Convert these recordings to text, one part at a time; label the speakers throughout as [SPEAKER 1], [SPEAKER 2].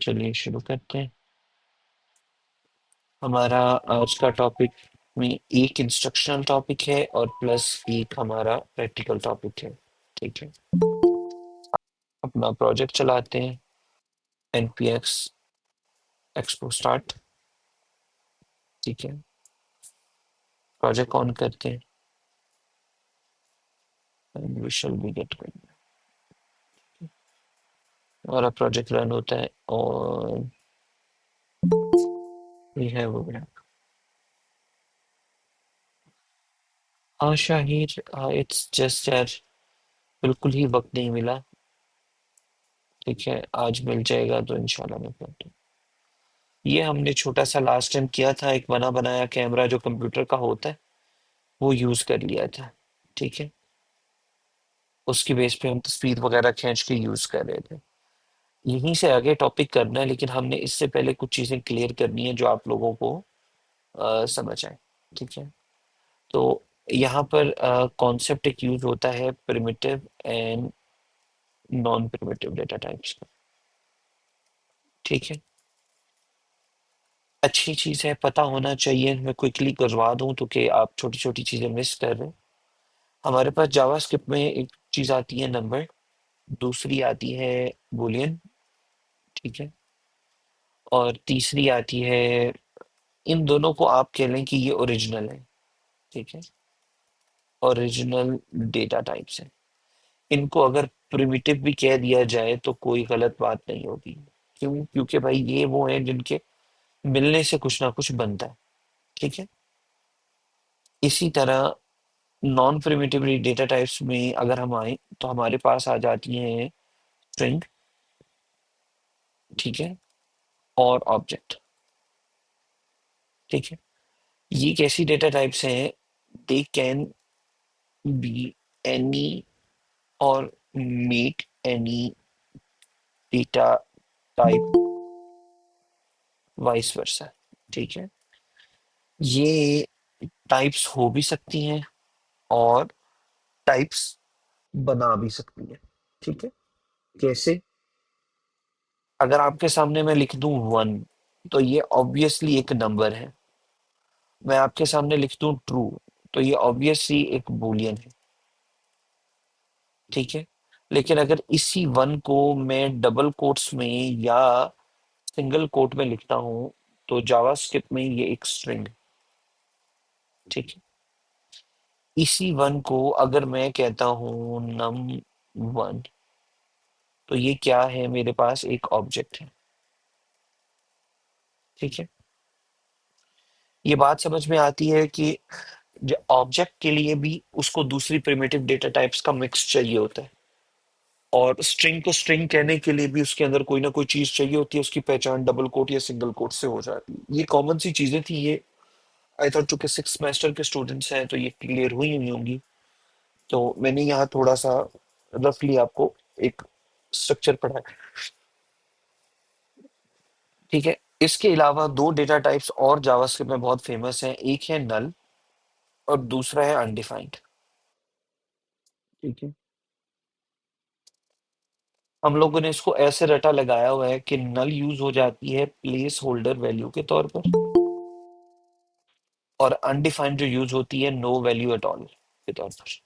[SPEAKER 1] चलिए शुरू करते हैं। हमारा आज का टॉपिक में एक इंस्ट्रक्शनल टॉपिक है और प्लस एक हमारा प्रैक्टिकल टॉपिक है। ठीक है, अपना प्रोजेक्ट चलाते हैं। NPX expo start. ठीक है, प्रोजेक्ट ऑन करते हैं and we shall be get going. हमारा प्रोजेक्ट रन होता है और वी हैव हाँ शाहिर, इट्स जस्ट यार, बिल्कुल ही वक्त नहीं मिला। ठीक है, आज मिल जाएगा तो इंशाल्लाह मैं कर दूँ। ये हमने छोटा सा लास्ट टाइम किया था, एक बना बनाया कैमरा जो कंप्यूटर का होता है वो यूज कर लिया था। ठीक है, उसकी बेस पे हम तस्वीर वगैरह खींच के यूज कर रहे थे। यहीं से आगे टॉपिक करना है, लेकिन हमने इससे पहले कुछ चीजें क्लियर करनी है जो आप लोगों को समझ आए। ठीक है, तो यहाँ पर कॉन्सेप्ट एक यूज होता है primitive and non primitive data types का। ठीक है, अच्छी चीज है, पता होना चाहिए। मैं क्विकली करवा दूं तो कि आप छोटी छोटी चीजें मिस कर रहे हैं। हमारे पास जावास्क्रिप्ट में एक चीज आती है नंबर, दूसरी आती है बूलियन। ठीक है, और तीसरी आती है, इन दोनों को आप कह लें कि ये ओरिजिनल है। ठीक है, ओरिजिनल डेटा टाइप्स है। इनको अगर प्रिमिटिव भी कह दिया जाए तो कोई गलत बात नहीं होगी। क्यों? क्योंकि भाई ये वो हैं जिनके मिलने से कुछ ना कुछ बनता है। ठीक है, इसी तरह नॉन प्रिमिटिव डेटा टाइप्स में अगर हम आए तो हमारे पास आ जाती हैं स्ट्रिंग। ठीक है, और ऑब्जेक्ट। ठीक है, ये कैसी डेटा टाइप्स हैं? दे कैन बी एनी और make any data type, vice versa. ठीक है, ये टाइप्स हो भी सकती हैं और टाइप्स बना भी सकती हैं। ठीक है, कैसे? अगर आपके सामने मैं लिख दूं वन, तो ये ऑब्वियसली एक नंबर है। मैं आपके सामने लिख दूं ट्रू, तो ये ऑब्वियसली एक बूलियन है। ठीक है, लेकिन अगर इसी वन को मैं डबल कोट्स में या सिंगल कोट में लिखता हूं तो जावास्क्रिप्ट में ये एक स्ट्रिंग। ठीक है, इसी वन को अगर मैं कहता हूं नम वन, तो ये क्या है? मेरे पास एक ऑब्जेक्ट है। ठीक है, ये बात समझ में आती है कि ऑब्जेक्ट के लिए भी उसको दूसरी प्रिमिटिव डेटा टाइप्स का मिक्स चाहिए होता है, और स्ट्रिंग को स्ट्रिंग कहने के लिए भी उसके अंदर कोई ना कोई चीज चाहिए होती है। उसकी पहचान डबल कोट या सिंगल कोट से हो जाती है। ये कॉमन सी चीजें थी ये। आई थॉट चूंकि सिक्स सेमेस्टर के स्टूडेंट्स हैं तो ये क्लियर हुई नहीं होंगी, तो मैंने यहाँ थोड़ा सा रफली आपको एक स्ट्रक्चर पढ़ाया। ठीक है, इसके अलावा दो डेटा टाइप्स और जावास्क्रिप्ट में बहुत फेमस हैं। एक है नल और दूसरा है अनडिफाइंड। ठीक है, हम लोगों ने इसको ऐसे रटा लगाया हुआ है कि नल यूज हो जाती है प्लेस होल्डर वैल्यू के तौर पर, और अनडिफाइंड जो यूज होती है नो वैल्यू एट ऑल के तौर पर।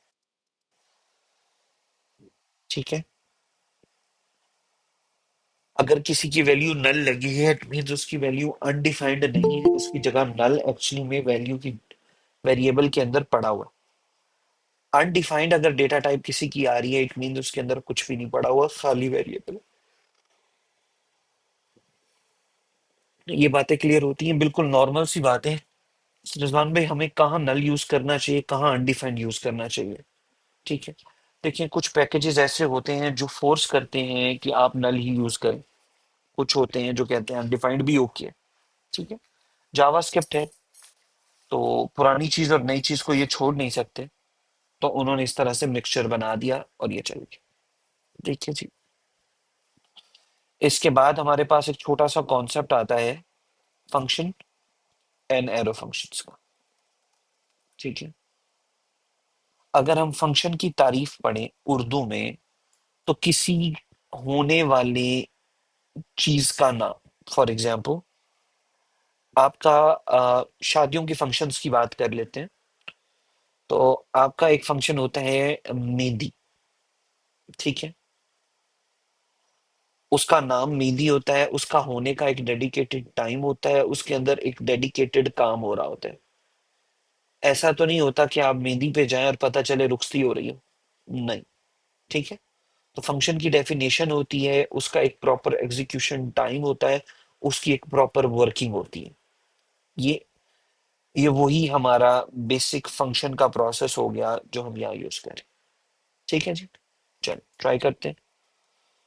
[SPEAKER 1] ठीक है, अगर किसी की वैल्यू नल लगी है इट मींस उसकी वैल्यू अनडिफाइंड नहीं है, उसकी जगह नल एक्चुअली में वैल्यू की वेरिएबल के अंदर पड़ा हुआ है। अनडिफाइंड अगर डेटा टाइप किसी की आ रही है इट मींस उसके अंदर कुछ भी नहीं पड़ा हुआ, खाली वेरिएबल। ये बातें क्लियर होती हैं? बिल्कुल नॉर्मल सी बातें। रिजवान भाई, हमें कहाँ नल यूज करना चाहिए, कहाँ अनडिफाइंड यूज करना चाहिए? ठीक है, देखिए कुछ पैकेजेस ऐसे होते हैं जो फोर्स करते हैं कि आप नल ही यूज करें। कुछ होते हैं जो कहते हैं अनडिफाइंड भी ओके है। ठीक है, जावास्क्रिप्ट है तो पुरानी चीज और नई चीज को ये छोड़ नहीं सकते, तो उन्होंने इस तरह से मिक्सचर बना दिया और ये चल गया। देखिए जी, इसके बाद हमारे पास एक छोटा सा कॉन्सेप्ट आता है फंक्शन एंड एरो फंक्शंस का। ठीक है, अगर हम फंक्शन की तारीफ पढ़ें उर्दू में तो किसी होने वाले चीज का नाम। फॉर एग्जाम्पल, आपका शादियों के फंक्शंस की बात कर लेते हैं। तो आपका एक फंक्शन होता है मेहंदी, ठीक है। उसका नाम मेहंदी होता है, उसका होने का एक डेडिकेटेड टाइम होता है, उसके अंदर एक डेडिकेटेड काम हो रहा होता है। ऐसा तो नहीं होता कि आप मेहंदी पे जाएं और पता चले रुखसती हो रही हो, नहीं, ठीक है। तो फंक्शन की डेफिनेशन होती है, उसका एक प्रॉपर एग्जीक्यूशन टाइम होता है, उसकी एक प्रॉपर वर्किंग होती है। ये ये वही हमारा बेसिक फंक्शन का प्रोसेस हो गया जो हम यहाँ यूज करें। ठीक है जी, चलो ट्राई करते हैं।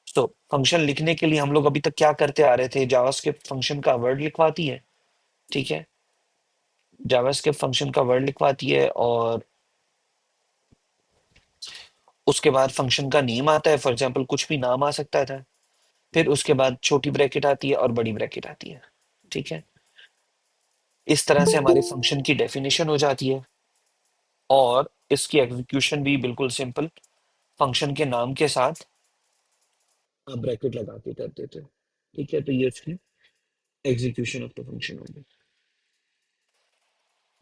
[SPEAKER 1] तो फंक्शन लिखने के लिए हम लोग अभी तक क्या करते आ रहे थे, जावास्क्रिप्ट फंक्शन का वर्ड लिखवाती है, ठीक है। जावास्क्रिप्ट फंक्शन का वर्ड लिखवाती है और उसके बाद फंक्शन का नेम आता है, फॉर एग्जांपल कुछ भी नाम आ सकता था। फिर उसके बाद छोटी ब्रैकेट आती है और बड़ी ब्रैकेट आती है, ठीक है। इस तरह से हमारे फंक्शन की डेफिनेशन हो जाती है और इसकी एग्जीक्यूशन भी बिल्कुल सिंपल, फंक्शन के नाम के साथ आप ब्रैकेट लगा के कर देते हो, ठीक है। तो ये उसकी एग्जीक्यूशन ऑफ द फंक्शन होगी,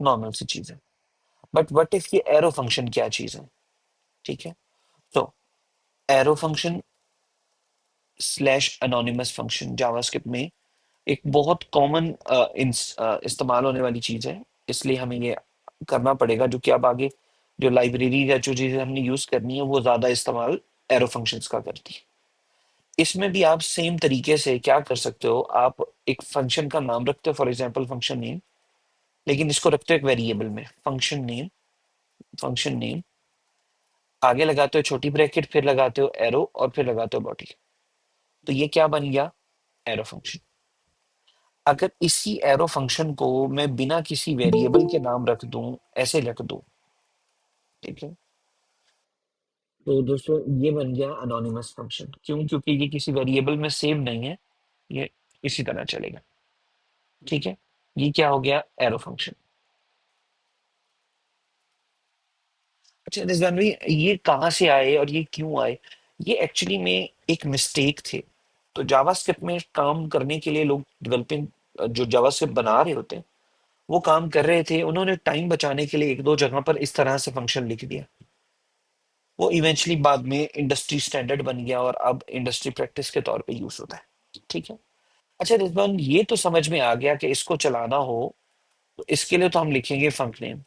[SPEAKER 1] नॉर्मल सी चीज है। बट व्हाट इफ ये एरो फंक्शन क्या चीज है, ठीक है। तो arrow function slash anonymous function JavaScript में एक बहुत कॉमन इस्तेमाल होने वाली चीज है, इसलिए हमें ये करना पड़ेगा, जो कि अब आगे जो लाइब्रेरी या जो चीजें हमने यूज करनी है वो ज्यादा इस्तेमाल एरो फंक्शंस का करती है। इसमें भी आप सेम तरीके से क्या कर सकते हो, आप एक फंक्शन का नाम रखते हो, फॉर एग्जांपल फंक्शन नेम, लेकिन इसको रखते हो एक वेरिएबल में, फंक्शन नेम। फंक्शन नेम आगे लगाते हो छोटी ब्रैकेट, फिर लगाते हो एरो और फिर लगाते हो बॉडी। तो ये क्या बन गया, एरो फंक्शन। अगर इसी एरो फंक्शन को मैं बिना किसी वेरिएबल के नाम रख दूं, ऐसे रख दूं, ठीक है। तो दोस्तों ये बन गया अनोनिमस फंक्शन, क्यों, क्योंकि ये किसी वेरिएबल में सेव नहीं है, ये इसी तरह चलेगा, ठीक है। ये क्या हो गया, एरो फंक्शन। अच्छा रिजवान भाई, ये कहाँ से आए और ये क्यों आए? ये एक्चुअली में एक मिस्टेक थे। तो जावास्क्रिप्ट में काम करने के लिए लोग डेवलपिंग, जो जावास्क्रिप्ट बना रहे होते हैं, वो काम कर रहे थे, उन्होंने टाइम बचाने के लिए एक दो जगह पर इस तरह से फंक्शन लिख दिया। वो इवेंचुअली बाद में इंडस्ट्री स्टैंडर्ड बन गया और अब इंडस्ट्री प्रैक्टिस के तौर पे यूज होता है, ठीक है। अच्छा रिजवान, ये तो समझ में आ गया कि इसको चलाना हो तो इसके लिए तो हम लिखेंगे फंक नेम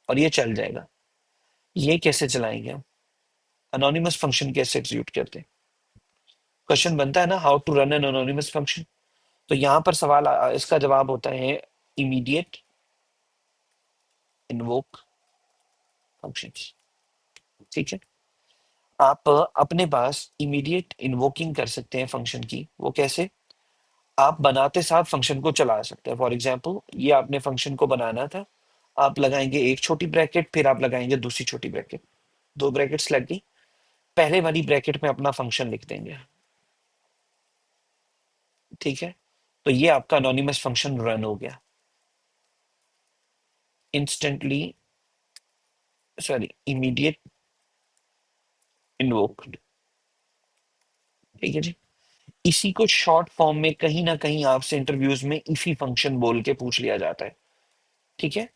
[SPEAKER 1] और ये चल जाएगा। ये कैसे चलाएंगे हम, अनोनिमस फंक्शन कैसे एग्जीक्यूट करते हैं? क्वेश्चन बनता है ना, how to run an anonymous function. तो यहाँ पर सवाल इसका जवाब होता है इमीडिएट इन्वोक फंक्शंस, ठीक है। आप अपने पास इमीडिएट इन्वोकिंग कर सकते हैं फंक्शन की, वो कैसे, आप बनाते साथ फंक्शन को चला सकते हैं। फॉर एग्जांपल, ये आपने फंक्शन को बनाना था, आप लगाएंगे एक छोटी ब्रैकेट, फिर आप लगाएंगे दूसरी छोटी ब्रैकेट, दो ब्रैकेट्स लग गई, पहले वाली ब्रैकेट में अपना फंक्शन लिख देंगे, ठीक है। तो ये आपका अनोनिमस फंक्शन रन हो गया इंस्टेंटली, सॉरी इमीडिएट इन्वोक्ड, ठीक है जी। इसी को शॉर्ट फॉर्म में कहीं ना कहीं आपसे इंटरव्यूज में इफी फंक्शन बोल के पूछ लिया जाता है, ठीक है।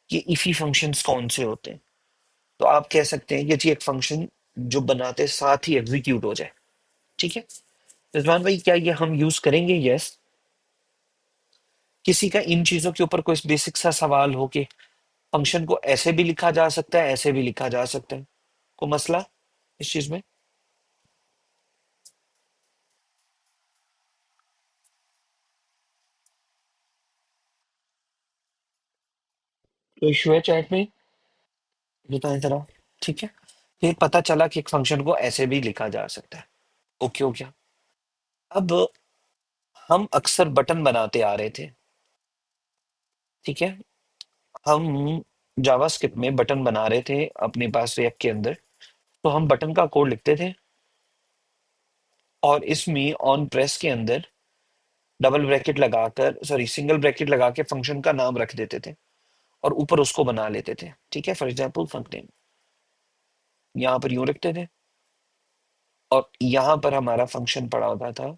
[SPEAKER 1] ये इफी फंक्शंस कौन से होते हैं? तो आप कह सकते हैं कि जी एक फंक्शन जो बनाते साथ ही एग्जीक्यूट हो जाए, ठीक है। रिजवान भाई, क्या ये हम यूज करेंगे? यस। किसी का इन चीजों के ऊपर कोई बेसिक सा सवाल हो कि फंक्शन को ऐसे भी लिखा जा सकता है, ऐसे भी लिखा जा सकता है, कोई मसला इस चीज में? तो इशू है चैट में, बताएं जरा, ठीक है। फिर पता चला कि एक फंक्शन को ऐसे भी लिखा जा सकता है, ओके हो गया। अब हम अक्सर बटन बनाते आ रहे थे, ठीक है। हम जावास्क्रिप्ट में बटन बना रहे थे अपने पास रिएक्ट के अंदर। तो हम बटन का कोड लिखते थे और इसमें ऑन प्रेस के अंदर डबल ब्रैकेट लगाकर, सॉरी सिंगल ब्रैकेट लगा के फंक्शन का नाम रख देते थे और ऊपर उसको बना लेते थे, ठीक है। फॉर एग्जाम्पल फंक नेम यहाँ पर यूं रखते थे और यहाँ पर हमारा फंक्शन पड़ा होता था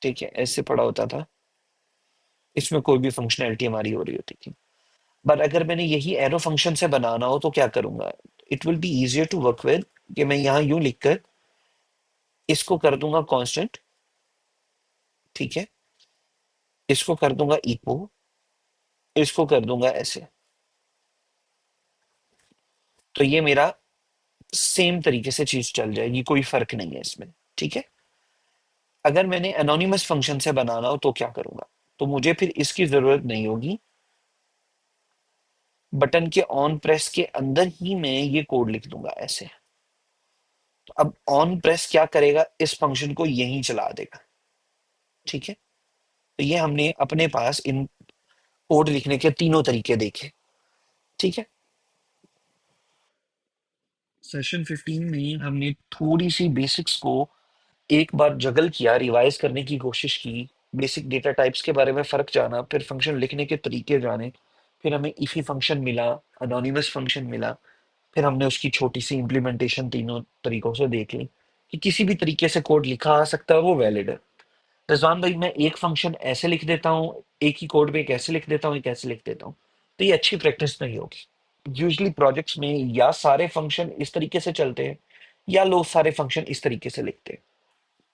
[SPEAKER 1] ठीक है, ऐसे पड़ा होता था। इसमें कोई भी फंक्शनैलिटी हमारी हो रही होती थी। बट अगर मैंने यही एरो फंक्शन से बनाना हो तो क्या करूंगा? It will be easier to work with, कि मैं यहाँ यूं लिखकर इसको कर दूंगा कांस्टेंट, ठीक है, इसको कर दूंगा इक्वल, इसको कर दूंगा ऐसे। तो ये मेरा सेम तरीके से चीज चल जाएगी, कोई फर्क नहीं है इसमें। ठीक है। अगर मैंने एनोनिमस फंक्शन से बनाना हो तो क्या करूंगा? तो मुझे फिर इसकी जरूरत नहीं होगी, बटन के ऑन प्रेस के अंदर ही मैं ये कोड लिख दूंगा ऐसे। तो अब ऑन प्रेस क्या करेगा? इस फंक्शन को यहीं चला देगा। ठीक है। तो ये हमने अपने पास इन कोड लिखने के तीनों तरीके देखे। ठीक है। सेशन 15 में हमने थोड़ी सी बेसिक्स को एक बार जगल किया, रिवाइज करने की कोशिश की, बेसिक डेटा टाइप्स के बारे में फर्क जाना, फिर फंक्शन लिखने के तरीके जाने, फिर हमें इफी फंक्शन मिला, अनोनिमस फंक्शन मिला, फिर हमने उसकी छोटी सी इम्प्लीमेंटेशन तीनों तरीकों से देख ली कि किसी भी तरीके से कोड लिखा आ सकता है, वो वैलिड है। रिजवान भाई, मैं एक फंक्शन ऐसे लिख देता हूँ, एक ही कोड में एक ऐसे लिख देता हूँ, एक ऐसे लिख देता हूँ, तो ये अच्छी प्रैक्टिस नहीं होगी। यूजली प्रोजेक्ट्स में या सारे फंक्शन इस तरीके से चलते हैं, या लोग सारे फंक्शन इस तरीके से लिखते हैं।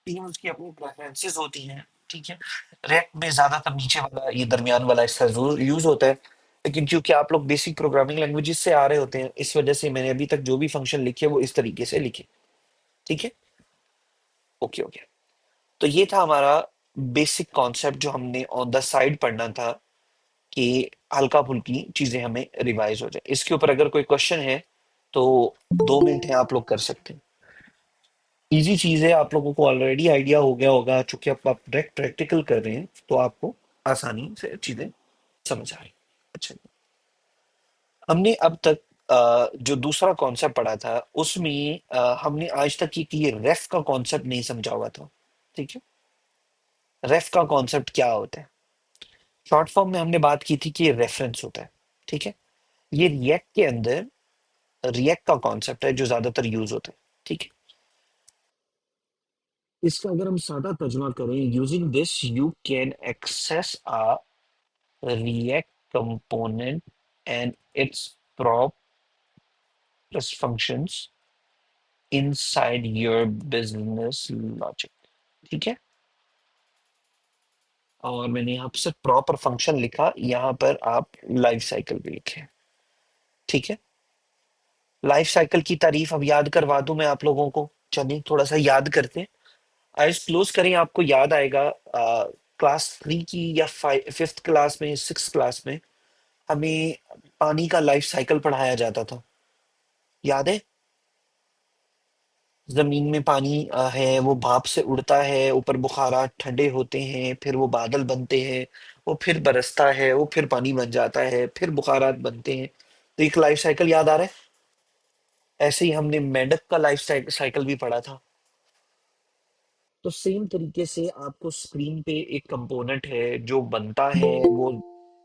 [SPEAKER 1] टीम्स की अपनी प्रेफरेंसेस होती हैं। ठीक है। रिएक्ट में ज्यादातर नीचे वाला, ये दरमियान वाला हिस्सा यूज होता है, लेकिन क्योंकि आप लोग बेसिक प्रोग्रामिंग लैंग्वेजेस से आ रहे होते हैं, इस वजह से मैंने अभी तक जो भी फंक्शन लिखे वो इस तरीके से लिखे। ठीक है। Okay okay. तो ये था हमारा बेसिक कॉन्सेप्ट जो हमने ऑन द साइड पढ़ना था, कि हल्का फुल्की चीजें हमें रिवाइज हो जाए। इसके ऊपर अगर कोई क्वेश्चन है तो 2 मिनट है, आप लोग कर सकते हैं। इजी चीज है, आप लोगों को ऑलरेडी आइडिया हो गया होगा, चूंकि आप डायरेक्ट प्रैक्टिकल कर रहे हैं तो आपको आसानी से चीजें समझ आ रही। अच्छा, हमने अब तक जो दूसरा कॉन्सेप्ट पढ़ा था उसमें हमने आज तक ये रेफ का कॉन्सेप्ट नहीं समझा हुआ था। ठीक है। रेफ का कॉन्सेप्ट क्या होता है? शॉर्ट फॉर्म में हमने बात की थी कि ये रेफरेंस होता है। ठीक है। ये रिएक्ट के अंदर रिएक्ट का कॉन्सेप्ट है जो ज्यादातर यूज होता है। ठीक है। इसका अगर हम सादा तर्जुमा करें, using this you can access a React component and its props functions inside your business logic। ठीक है। और मैंने यहाँ पर सिर्फ प्रॉपर फंक्शन लिखा, यहाँ पर आप लाइफ साइकिल भी लिखे। ठीक है। लाइफ साइकिल की तारीफ अब याद करवा दूं मैं आप लोगों को, चलिए थोड़ा सा याद करते हैं। आइज क्लोज करें, आपको याद आएगा क्लास 3 की या 5th क्लास में, 6th क्लास में हमें पानी का लाइफ साइकिल पढ़ाया जाता था। याद है? जमीन में पानी है, वो भाप से उड़ता है, ऊपर बुखारात ठंडे होते हैं, फिर वो बादल बनते हैं, वो फिर बरसता है, वो फिर पानी बन जाता है, फिर बुखारात बनते हैं। तो एक लाइफ साइकिल याद आ रहा है? ऐसे ही हमने मेंढक का लाइफ साइकिल भी पढ़ा था। तो सेम तरीके से आपको स्क्रीन पे एक कंपोनेंट है जो बनता है, वो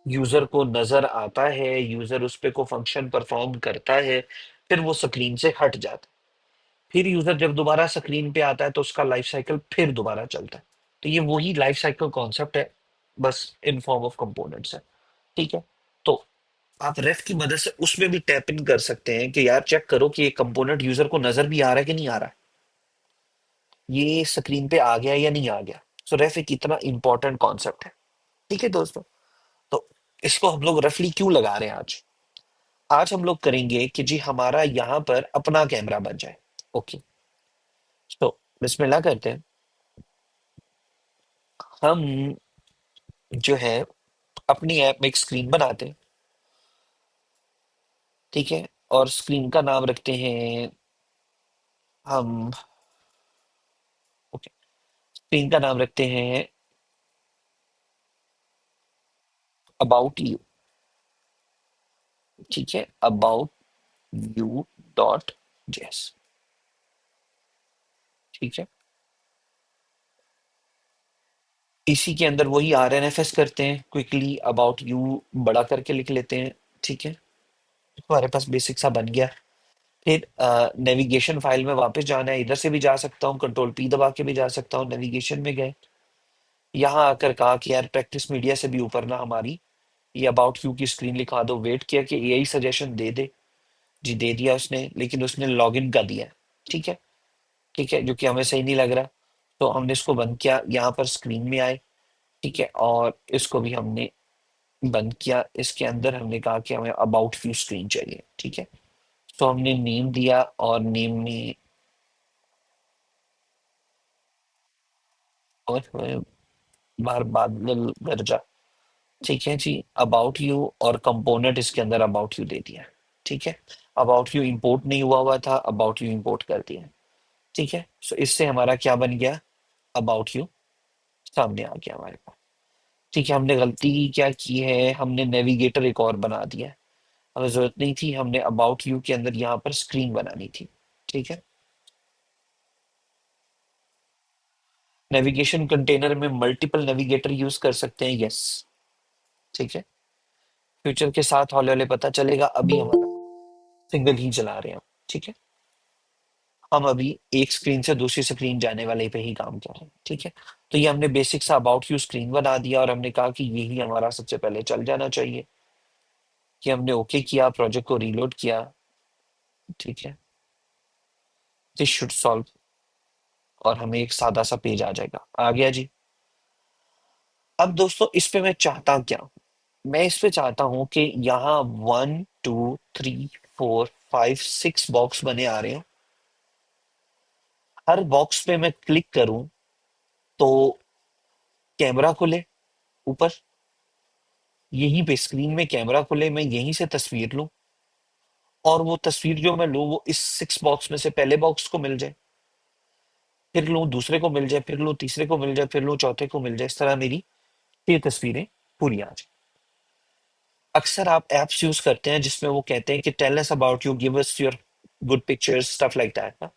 [SPEAKER 1] यूजर को नजर आता है, यूजर उस पे को फंक्शन परफॉर्म करता है, फिर वो स्क्रीन से हट जाता है, फिर यूजर जब दोबारा स्क्रीन पे आता है तो उसका लाइफ साइकिल फिर दोबारा चलता है। तो ये वही लाइफ साइकिल कॉन्सेप्ट है, बस इन फॉर्म ऑफ कंपोनेंट्स है। ठीक है। तो आप रेफ की मदद से उसमें भी टैप इन कर सकते हैं कि यार चेक करो कि ये कंपोनेंट यूजर को नजर भी आ रहा है कि नहीं आ रहा है, ये स्क्रीन पे आ गया या नहीं आ गया। सो रेफ एक इतना इंपॉर्टेंट कॉन्सेप्ट है। ठीक है दोस्तों। तो इसको हम लोग रफली क्यों लगा रहे हैं आज? आज हम लोग करेंगे कि जी हमारा यहाँ पर अपना कैमरा बन जाए। ओके। तो बिस्मिल्लाह करते हैं। हम जो है अपनी ऐप में एक स्क्रीन बनाते हैं। ठीक है। और स्क्रीन का नाम रखते हैं हम, ओके, स्क्रीन का नाम रखते हैं अबाउट यू। ठीक है। अबाउट यू डॉट जेस। ठीक है। इसी के अंदर वही आर एन एफ एस करते हैं, क्विकली अबाउट यू बड़ा करके लिख लेते हैं। ठीक है। हमारे पास बेसिक सा बन गया। फिर नेविगेशन फाइल में वापस जाना है, इधर से भी जा सकता हूँ, कंट्रोल पी दबा के भी जा सकता हूँ, नेविगेशन में गए। यहाँ आकर कहा कि यार प्रैक्टिस मीडिया से भी ऊपर ना हमारी ये अबाउट यू की स्क्रीन लिखा दो। वेट किया कि यही सजेशन दे दे। जी दे दिया उसने, लेकिन उसने लॉगिन का दिया। ठीक है। ठीक है, जो कि हमें सही नहीं लग रहा। तो हमने इसको बंद किया, यहाँ पर स्क्रीन में आए। ठीक है, और इसको भी हमने बंद किया। इसके अंदर हमने कहा कि हमें अबाउट व्यू स्क्रीन चाहिए। ठीक है, तो हमने नेम दिया और नेम में और बार बादल गरजा। ठीक है जी, अबाउट यू और कंपोनेंट इसके अंदर अबाउट यू दे दिया। ठीक है, अबाउट यू इंपोर्ट नहीं हुआ हुआ था, अबाउट यू इंपोर्ट कर दिया। ठीक है, सो इससे हमारा क्या बन गया, अबाउट यू सामने आ गया हमारे पास। ठीक है, हमने गलती क्या की है, हमने नेविगेटर एक और बना दिया है। हमें जरूरत नहीं थी, हमने अबाउट यू के अंदर यहाँ पर स्क्रीन बनानी थी। ठीक है, नेविगेशन कंटेनर में मल्टीपल नेविगेटर यूज कर सकते हैं, यस। ठीक है, फ्यूचर के साथ हौले हौले पता चलेगा, अभी हमारा सिंगल ही चला रहे हैं हम। ठीक है, हम अभी एक स्क्रीन से दूसरी स्क्रीन जाने वाले पे ही काम कर रहे हैं। ठीक है, तो ये हमने बेसिक सा अबाउट यू स्क्रीन बना दिया और हमने कहा कि यही हमारा सबसे पहले चल जाना चाहिए। कि हमने ओके किया, प्रोजेक्ट को रीलोड किया। ठीक है, दिस शुड सॉल्व, और हमें एक सादा सा पेज आ जाएगा। आ गया जी। अब दोस्तों इस पे मैं चाहता क्या, मैं इस पे चाहता हूं कि यहाँ 1 2 3 4 5 6 बॉक्स बने आ रहे हैं। हर बॉक्स पे मैं क्लिक करूं तो कैमरा खुले ऊपर, यहीं पे स्क्रीन में कैमरा खुले, मैं यहीं से तस्वीर लूं, और वो तस्वीर जो मैं लूं वो इस 6 बॉक्स में से पहले बॉक्स को मिल जाए, फिर लूं दूसरे को मिल जाए, फिर लूं तीसरे को मिल जाए, फिर लूं चौथे को मिल जाए। इस तरह मेरी ये तस्वीरें पूरी आ जाए। अक्सर आप एप्स यूज करते हैं जिसमें वो कहते हैं कि tell us about you, give us your good pictures, stuff like that.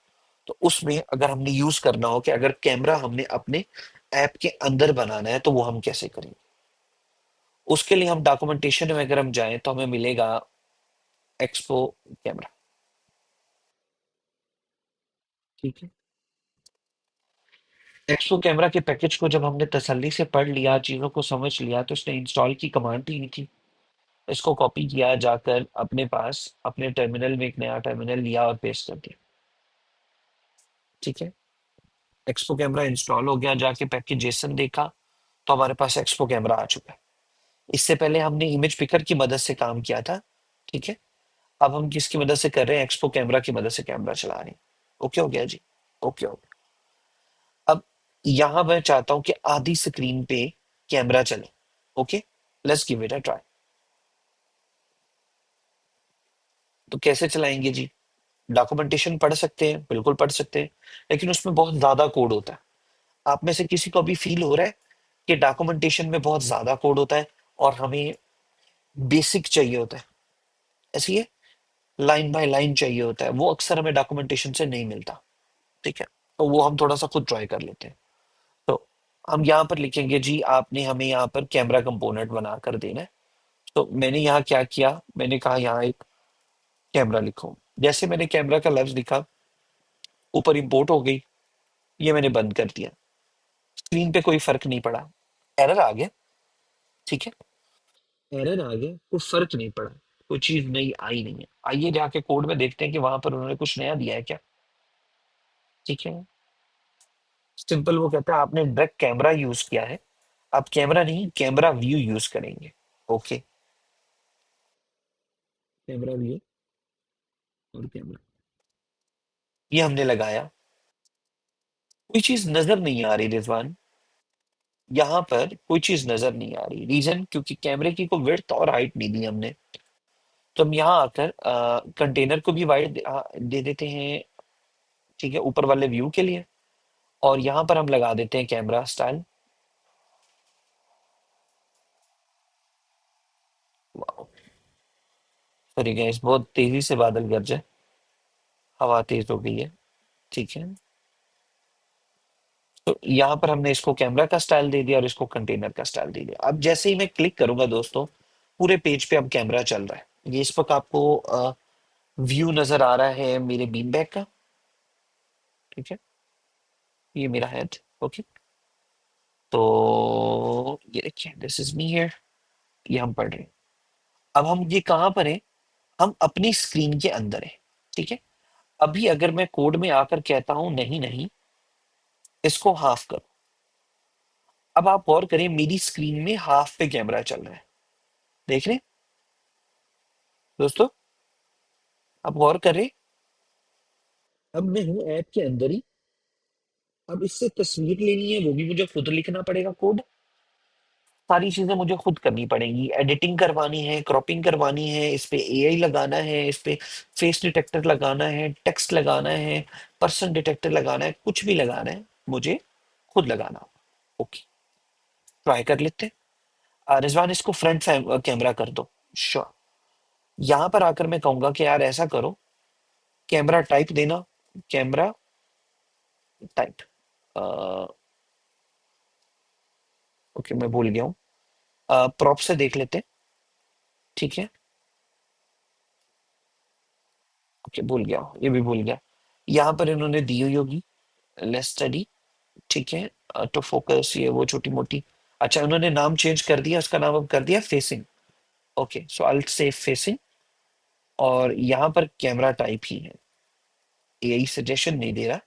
[SPEAKER 1] तो उसमें अगर हमने यूज करना हो कि अगर कैमरा हमने अपने ऐप के अंदर बनाना है तो वो हम कैसे करेंगे, उसके लिए हम डॉक्यूमेंटेशन में अगर हम जाएं तो हमें मिलेगा एक्सपो कैमरा। ठीक है, एक्सपो कैमरा के पैकेज को जब हमने तसल्ली से पढ़ लिया, चीजों को समझ लिया, तो उसने इंस्टॉल की कमांड दी थी। इसको कॉपी किया, जाकर अपने पास अपने टर्मिनल में एक नया टर्मिनल लिया और पेस्ट कर दिया। ठीक है, एक्सपो कैमरा इंस्टॉल हो गया, जाके पैकेज जेसन देखा तो हमारे पास एक्सपो कैमरा आ चुका है। इससे पहले हमने इमेज पिकर की मदद से काम किया था। ठीक है, अब हम किसकी मदद से कर रहे हैं, एक्सपो कैमरा की मदद से कैमरा चला रहे हैं। ओके हो गया जी, ओके हो गया। अब यहां मैं चाहता हूं कि आधी स्क्रीन पे कैमरा चले। Okay, let's give it a try. तो कैसे चलाएंगे जी, डॉक्यूमेंटेशन पढ़ सकते हैं, बिल्कुल पढ़ सकते हैं, लेकिन उसमें बहुत ज्यादा कोड होता है। आप में से किसी को भी फील हो रहा है कि डॉक्यूमेंटेशन में बहुत ज्यादा कोड होता है और हमें बेसिक चाहिए होता है, ऐसी है, लाइन बाय लाइन चाहिए होता है, वो अक्सर हमें डॉक्यूमेंटेशन से नहीं मिलता। ठीक है, तो वो हम थोड़ा सा खुद ट्राई कर लेते हैं। तो हम यहाँ पर लिखेंगे जी, आपने हमें यहाँ पर कैमरा कंपोनेंट बना कर देना है। तो मैंने यहाँ क्या किया, मैंने कहा यहाँ एक कैमरा लिखो। जैसे मैंने कैमरा का लफ्ज लिखा, ऊपर इंपोर्ट हो गई, ये मैंने बंद कर दिया। स्क्रीन पे कोई फर्क नहीं पड़ा, एरर आ गया। ठीक है, एरर आ गया, कोई फर्क नहीं पड़ा, कोई चीज नई आई नहीं है। आइए जाके कोड में देखते हैं कि वहां पर उन्होंने कुछ नया दिया है क्या। ठीक है, सिंपल वो कहता है आपने डायरेक्ट कैमरा यूज किया है, आप कैमरा नहीं कैमरा व्यू यूज करेंगे। ओके, कैमरा व्यू और कैमरा ये हमने लगाया। कोई चीज नजर नहीं आ रही रिजवान, यहाँ पर कोई चीज नजर नहीं आ रही। रीजन क्योंकि कैमरे की कोई विड्थ और हाइट नहीं दी हमने। तो हम यहाँ आकर कंटेनर को भी वाइड दे देते हैं। ठीक है, ऊपर वाले व्यू के लिए, और यहाँ पर हम लगा देते हैं कैमरा स्टाइल। सॉरी गाइस, बहुत तेजी से बादल गरजे, हवा तेज हो गई है। ठीक है, तो यहाँ पर हमने इसको कैमरा का स्टाइल दे दिया और इसको कंटेनर का स्टाइल दे दिया। अब जैसे ही मैं क्लिक करूंगा दोस्तों, पूरे पेज पे अब कैमरा चल रहा है। ये इस वक्त आपको व्यू नजर आ रहा है मेरे बीन बैग का। ठीक है, ये मेरा हेड। ओके, तो ये देखिए, दिस इज मी हियर। ये हम पढ़ रहे हैं। अब हम ये कहाँ पर है? हम अपनी स्क्रीन के अंदर है। ठीक है। अभी अगर मैं कोड में आकर कहता हूं नहीं नहीं, इसको हाफ करो। अब आप गौर करें, मेरी स्क्रीन में हाफ पे कैमरा चल रहा है। देख रहे हैं दोस्तों? आप गौर करें। अब मैं हूं ऐप के अंदर ही। अब इससे तस्वीर लेनी है, वो भी मुझे खुद लिखना पड़ेगा कोड। सारी चीजें मुझे खुद करनी पड़ेंगी। एडिटिंग करवानी है, क्रॉपिंग करवानी है, इस पे एआई लगाना है, इस पे फेस डिटेक्टर लगाना है, टेक्स्ट लगाना है, पर्सन डिटेक्टर लगाना है, कुछ भी लगाना है मुझे खुद लगाना। ओके, ट्राई कर लेते हैं। रिजवान, इसको फ्रंट कैमरा कर दो। श्योर। यहां पर आकर मैं कहूंगा कि यार ऐसा करो, कैमरा टाइप देना। Camera type. ओके, मैं भूल गया हूँ। प्रॉप से देख लेते हैं। ठीक है। ओके, भूल गया हूँ, ये भी भूल गया। यहाँ पर इन्होंने दी हुई होगी लेस स्टडी। ठीक है। तो फोकस, ये वो छोटी मोटी। अच्छा, उन्होंने नाम चेंज कर दिया, उसका नाम अब कर दिया फेसिंग। ओके, सो आई से फेसिंग। और यहाँ पर कैमरा टाइप ही है, यही सजेशन नहीं दे रहा।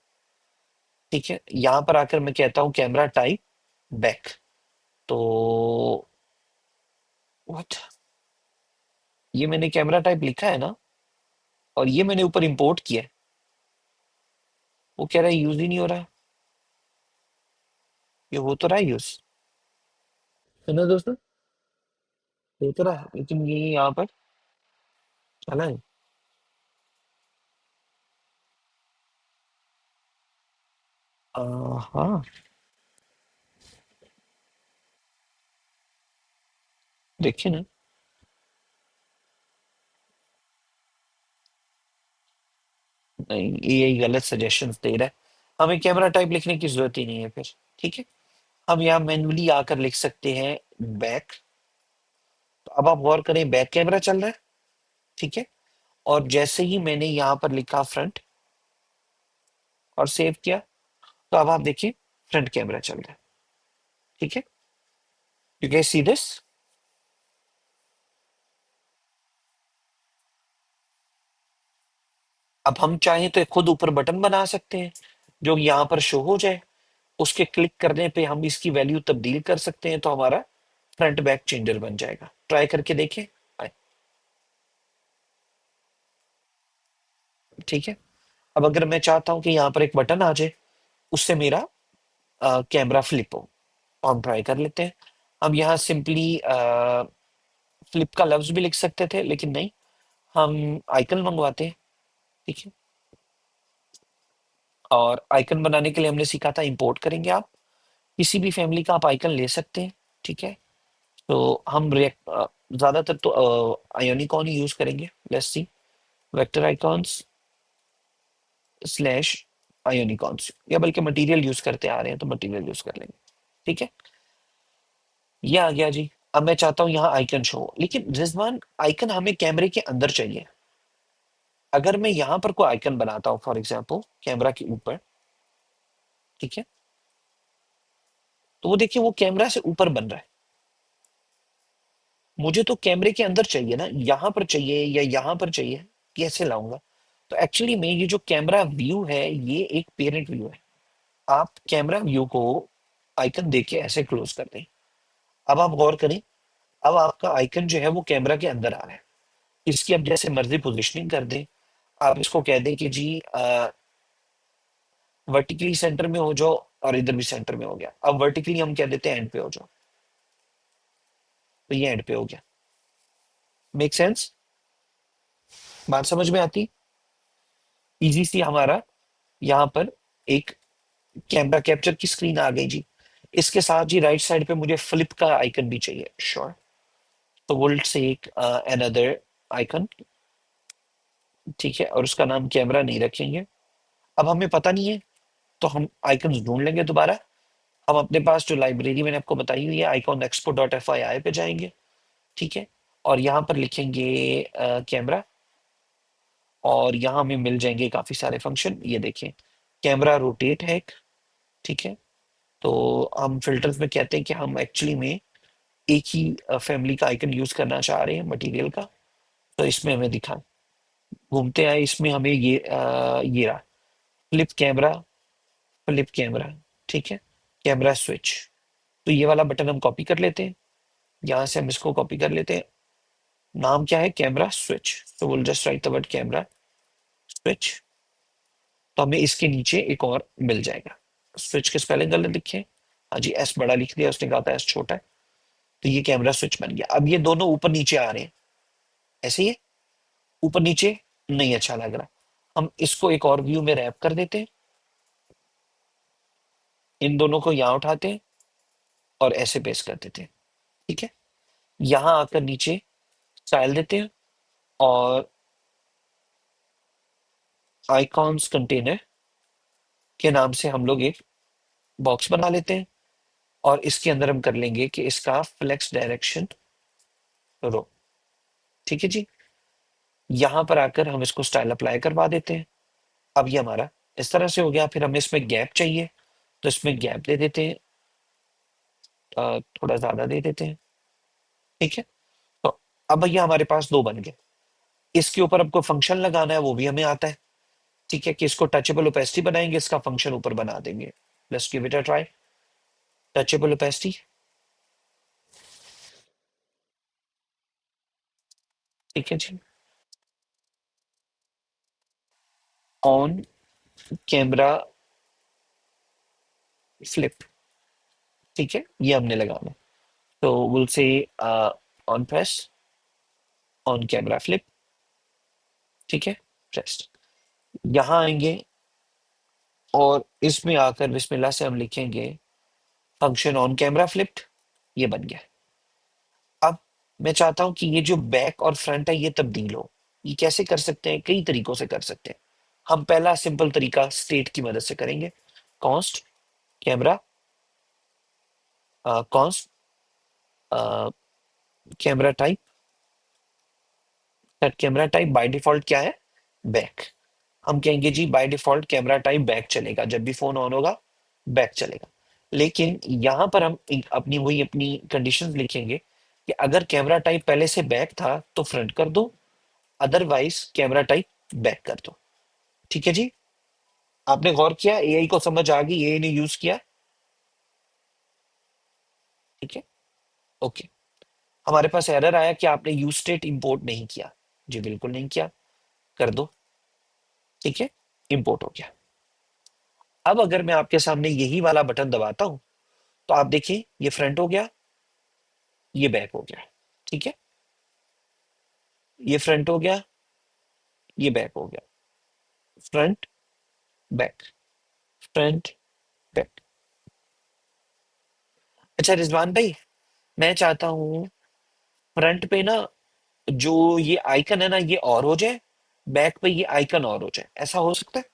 [SPEAKER 1] ठीक है। यहाँ पर आकर मैं कहता हूँ कैमरा टाइप बैक। तो व्हाट, ये मैंने कैमरा टाइप लिखा है ना, और ये मैंने ऊपर इंपोर्ट किया है। वो कह रहा है यूज ही नहीं हो रहा है। ये हो तो रहा है यूज, है ना दोस्तों? हो तो रहा है, लेकिन ये यहाँ पर चला है। हाँ, देखिए ना। नहीं, ये यही गलत सजेशंस दे रहा है। हमें कैमरा टाइप लिखने की जरूरत ही नहीं है फिर। ठीक है। हम यहाँ मैन्युअली आकर लिख सकते हैं बैक। तो अब आप गौर करें, बैक कैमरा चल रहा है। ठीक है। और जैसे ही मैंने यहाँ पर लिखा फ्रंट और सेव किया, तो अब आप देखिए फ्रंट कैमरा चल रहा है। ठीक है। You can see this. अब हम चाहें तो एक खुद ऊपर बटन बना सकते हैं जो यहाँ पर शो हो जाए। उसके क्लिक करने पे हम इसकी वैल्यू तब्दील कर सकते हैं, तो हमारा फ्रंट बैक चेंजर बन जाएगा। ट्राई करके देखें। आए, ठीक है। अब अगर मैं चाहता हूं कि यहाँ पर एक बटन आ जाए, उससे मेरा कैमरा फ्लिप हो, तो हम ट्राई कर लेते हैं। हम यहाँ सिंपली फ्लिप का लफ्ज भी लिख सकते थे, लेकिन नहीं, हम आइकन मंगवाते हैं। ठीक है। और आइकन बनाने के लिए हमने सीखा था, इंपोर्ट करेंगे आप किसी भी फैमिली का आप आइकन ले सकते हैं। ठीक है। तो हम रिएक्ट ज्यादातर तो आयोनिकॉन ही यूज करेंगे। Let's see, vector icons slash Ionicons, या बल्कि मटेरियल यूज करते आ रहे हैं तो मटेरियल यूज कर लेंगे। ठीक है। ये आ गया जी। अब मैं चाहता हूं यहाँ आइकन शो हो, लेकिन रिजवान आइकन हमें कैमरे के अंदर चाहिए। अगर मैं यहाँ पर कोई आइकन बनाता हूँ, फॉर एग्जाम्पल कैमरा के ऊपर, ठीक है, तो वो देखिए वो कैमरा से ऊपर बन रहा है। मुझे तो कैमरे के अंदर चाहिए ना, यहाँ पर चाहिए या यहाँ पर चाहिए, कैसे लाऊंगा? तो एक्चुअली में ये जो कैमरा व्यू है, ये एक पेरेंट व्यू है। आप कैमरा व्यू को आइकन देके ऐसे क्लोज कर दें। अब आप गौर करें, अब आपका आइकन जो है वो कैमरा के अंदर आ रहा है। इसकी अब जैसे मर्जी पोजिशनिंग कर दें। आप इसको कह दें कि जी वर्टिकली सेंटर में हो जाओ, और इधर भी सेंटर में हो गया। अब वर्टिकली हम कह देते हैं एंड पे हो जाओ, तो ये एंड पे हो गया। Make sense? बात समझ में आती? इजी सी हमारा यहाँ पर एक कैमरा कैप्चर की स्क्रीन आ गई जी। इसके साथ जी राइट साइड पे मुझे फ्लिप का आइकन भी चाहिए। श्योर। तो वोल्ट से एक अनदर आइकन। ठीक है। और उसका नाम कैमरा नहीं रखेंगे। अब हमें पता नहीं है, तो हम आइकन ढूंढ लेंगे दोबारा। हम अपने पास जो लाइब्रेरी मैंने आपको बताई हुई है, icon Expo dot F I I पे जाएंगे। ठीक है। और यहाँ पर लिखेंगे कैमरा, और यहाँ हमें मिल जाएंगे काफी सारे फंक्शन। ये देखें, कैमरा रोटेट है एक। ठीक है। तो हम फिल्टर्स में कहते हैं कि हम एक्चुअली में एक ही फैमिली का आइकन यूज करना चाह रहे हैं मटेरियल का, तो इसमें हमें दिखा, घूमते आए इसमें हमें ये रहा, फ्लिप कैमरा, फ्लिप कैमरा, ठीक है, कैमरा स्विच। तो ये वाला बटन हम कॉपी कर लेते हैं, यहाँ से हम इसको कॉपी कर लेते हैं, नाम क्या है, कैमरा स्विच। तो will just right the word camera switch. तो हमें इसके नीचे एक और मिल जाएगा, स्विच के स्पेलिंग गलत लिखे, हाँ जी एस बड़ा लिख दिया, उसने कहा था एस छोटा है। तो ये कैमरा स्विच बन गया। अब ये दोनों ऊपर नीचे आ रहे हैं, ऐसे ही है, ऊपर नीचे नहीं अच्छा लग रहा, हम इसको एक और व्यू में रैप कर देते हैं, इन दोनों को यहाँ उठाते हैं और ऐसे पेस्ट कर देते हैं, ठीक है। यहाँ आकर नीचे स्टाइल देते हैं और आइकॉन्स कंटेनर के नाम से हम लोग एक बॉक्स बना लेते हैं, और इसके अंदर हम कर लेंगे कि इसका फ्लेक्स डायरेक्शन रो, ठीक है जी। यहाँ पर आकर हम इसको स्टाइल अप्लाई करवा देते हैं। अब ये हमारा इस तरह से हो गया। फिर हमें इसमें गैप चाहिए, तो इसमें गैप दे देते हैं, थोड़ा ज्यादा दे देते हैं, ठीक है। तो अब भैया हमारे पास दो बन गए। इसके ऊपर आपको फंक्शन लगाना है, वो भी हमें आता है, ठीक है, कि इसको टचेबल ओपेसिटी बनाएंगे, इसका फंक्शन ऊपर बना देंगे। Let's give it a try. Touchable opacity, ठीक है जी, ऑन कैमरा फ्लिप, ठीक है, ये हमने लगाना है। तो will say on press, on camera flip, ठीक है, प्रेस्ड। यहाँ आएंगे और इसमें आकर बिस्मिल्लाह से हम लिखेंगे फंक्शन ऑन कैमरा फ्लिप्ड, ये बन गया। अब मैं चाहता हूं कि ये जो बैक और फ्रंट है ये तब्दील हो। ये कैसे कर सकते हैं, कई तरीकों से कर सकते हैं। हम पहला सिंपल तरीका स्टेट की मदद से करेंगे, const camera, const camera type, set camera type by default क्या है, बैक। हम कहेंगे जी by default camera type back चलेगा, जब भी फोन ऑन होगा बैक चलेगा। लेकिन यहाँ पर हम अपनी कंडीशंस लिखेंगे कि अगर कैमरा टाइप पहले से बैक था तो फ्रंट कर दो, अदरवाइज कैमरा टाइप बैक कर दो, ठीक है जी। आपने गौर किया, एआई को समझ आ गई, एआई ने यूज किया, ठीक है, ओके। हमारे पास एरर आया कि आपने यूज स्टेट इंपोर्ट नहीं किया, जी बिल्कुल नहीं किया, कर दो, ठीक है, इंपोर्ट हो गया। अब अगर मैं आपके सामने यही वाला बटन दबाता हूं, तो आप देखिए ये फ्रंट हो गया, ये बैक हो गया, ठीक है, ये फ्रंट हो गया, ये बैक हो गया, फ्रंट बैक, फ्रंट बैक। अच्छा रिजवान भाई, मैं चाहता हूँ फ्रंट पे ना जो ये आइकन है ना ये और हो जाए, बैक पे ये आइकन और हो जाए, ऐसा हो सकता है?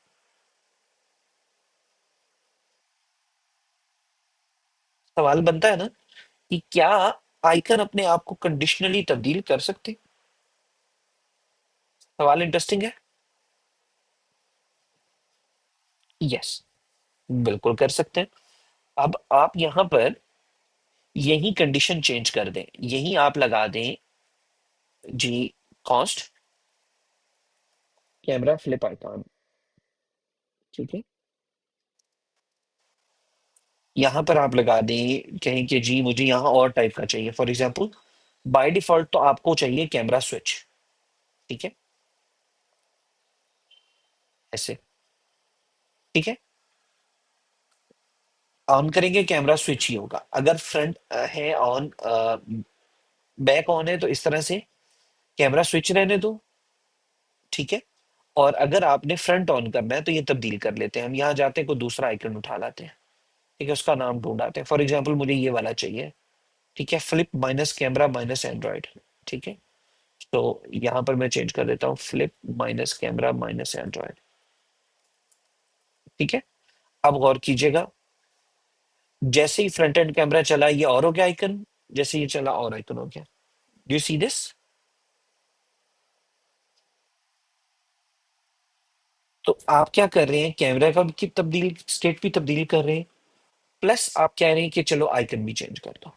[SPEAKER 1] सवाल बनता है ना कि क्या आइकन अपने आप को कंडीशनली तब्दील कर सकते? सवाल इंटरेस्टिंग है। यस, बिल्कुल कर सकते हैं। अब आप यहां पर यही कंडीशन चेंज कर दें, यही आप लगा दें जी, कॉस्ट कैमरा फ्लिप आइकॉन, ठीक है, यहाँ पर आप लगा दें, कहें कि जी मुझे यहाँ और टाइप का चाहिए, फॉर एग्जांपल बाय डिफॉल्ट तो आपको चाहिए कैमरा स्विच, ठीक है, ऐसे, ठीक है, ऑन करेंगे कैमरा स्विच ही होगा। अगर फ्रंट है ऑन, बैक ऑन है, तो इस तरह से कैमरा स्विच रहने दो, ठीक है। और अगर आपने फ्रंट ऑन करना है तो ये तब्दील कर लेते हैं, हम यहाँ जाते हैं कोई दूसरा आइकन उठा लाते हैं, ठीक है, उसका नाम ढूंढाते हैं, फॉर एग्जाम्पल मुझे ये वाला चाहिए, ठीक है, flip minus camera minus Android, ठीक है। तो यहाँ पर मैं चेंज कर देता हूँ flip minus camera minus Android, ठीक है। अब गौर कीजिएगा, जैसे ही फ्रंट एंड कैमरा चला ये और हो गया आइकन, जैसे ये चला और आइकन हो गया। Do you see this? तो आप क्या कर रहे हैं, कैमरा का की तब्दील, स्टेट भी तब्दील कर रहे हैं, प्लस आप कह रहे हैं कि चलो आइकन भी चेंज कर दो,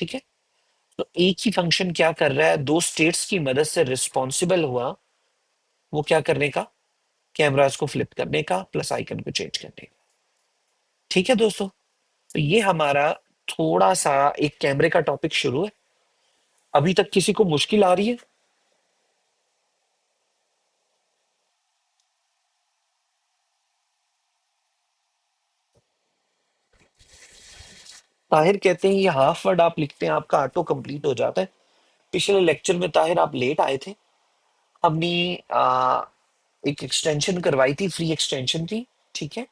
[SPEAKER 1] ठीक है। तो एक ही फंक्शन क्या कर रहा है, दो स्टेट्स की मदद से रिस्पॉन्सिबल हुआ वो क्या करने का, कैमरास को फ्लिप करने का, प्लस आइकन को चेंज करने का। ठीक है दोस्तों, तो ये हमारा थोड़ा सा एक कैमरे का टॉपिक शुरू है। अभी तक किसी को मुश्किल आ रही है? ताहिर कहते हैं ये हाफ वर्ड आप लिखते हैं आपका ऑटो कंप्लीट हो जाता है। पिछले लेक्चर में ताहिर आप लेट आए थे। हमने एक एक्सटेंशन करवाई थी, फ्री एक्सटेंशन थी। ठीक है।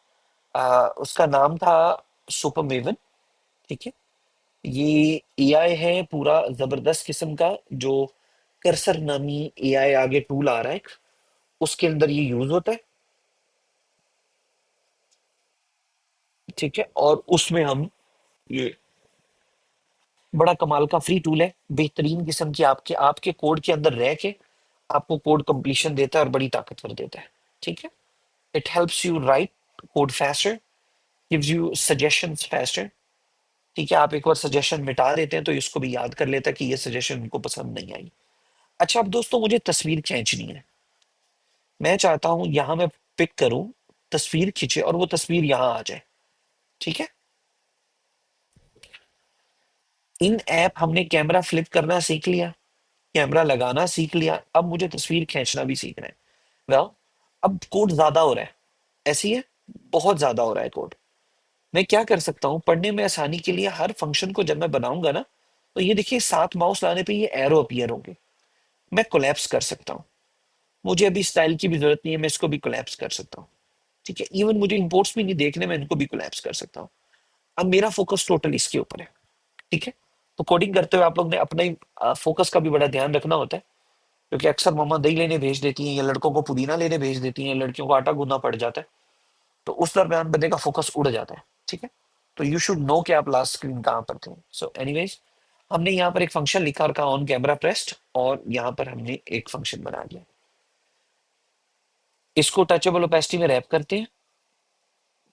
[SPEAKER 1] उसका नाम था सुपर मेवन। ठीक है। ये एआई है पूरा जबरदस्त किस्म का, जो कर्सर नामी एआई आगे टूल आ रहा है, उसके अंदर ये यूज होता है। ठीक है। और उसमें हम ये बड़ा कमाल का फ्री टूल है, बेहतरीन किस्म की, आपके आपके कोड के अंदर रह के आपको कोड कंप्लीशन देता है और बड़ी ताकतवर देता है। ठीक है। It helps you right code faster, gives you suggestions faster. ठीक है। आप एक बार सजेशन मिटा देते हैं तो इसको भी याद कर लेता है कि ये सजेशन उनको पसंद नहीं आई। अच्छा, अब दोस्तों मुझे तस्वीर खींचनी है। मैं चाहता हूं यहां मैं पिक करूं, तस्वीर खींचे और वो तस्वीर यहां आ जाए। ठीक है। इन ऐप हमने कैमरा फ्लिप करना सीख लिया, कैमरा लगाना सीख लिया, अब मुझे तस्वीर खींचना भी सीखना है। वेल, अब कोड ज्यादा हो रहा है, ऐसी है, बहुत ज्यादा हो रहा है कोड। मैं क्या कर सकता हूँ पढ़ने में आसानी के लिए, हर फंक्शन को जब मैं बनाऊंगा ना, तो ये देखिए 7 माउस लाने पे ये एरो अपीयर होंगे। मैं कोलैप्स कर सकता हूँ, मुझे अभी स्टाइल की भी जरूरत नहीं है, मैं इसको भी कोलैप्स कर सकता हूँ। ठीक है। इवन मुझे इंपोर्ट्स भी नहीं देखने, मैं इनको भी कोलैप्स कर सकता हूँ। अब मेरा फोकस टोटल इसके ऊपर है। ठीक है। तो कोडिंग करते हुए आप लोग ने अपना ही फोकस का भी बड़ा ध्यान रखना होता है, क्योंकि अक्सर मम्मा दही लेने भेज देती हैं या लड़कों को पुदीना लेने भेज देती हैं, लड़कियों को आटा गूंदना पड़ जाता है, तो उस दरमियान बंदे का फोकस उड़ जाता है। ठीक है। तो यू शुड नो कि आप लास्ट स्क्रीन कहाँ पर थे। सो एनीवेज, हमने यहाँ पर एक फंक्शन लिखा और कहा ऑन कैमरा प्रेस्ड, और यहाँ पर हमने एक फंक्शन बना दिया। इसको टचेबल ओपेसिटी में रैप करते हैं।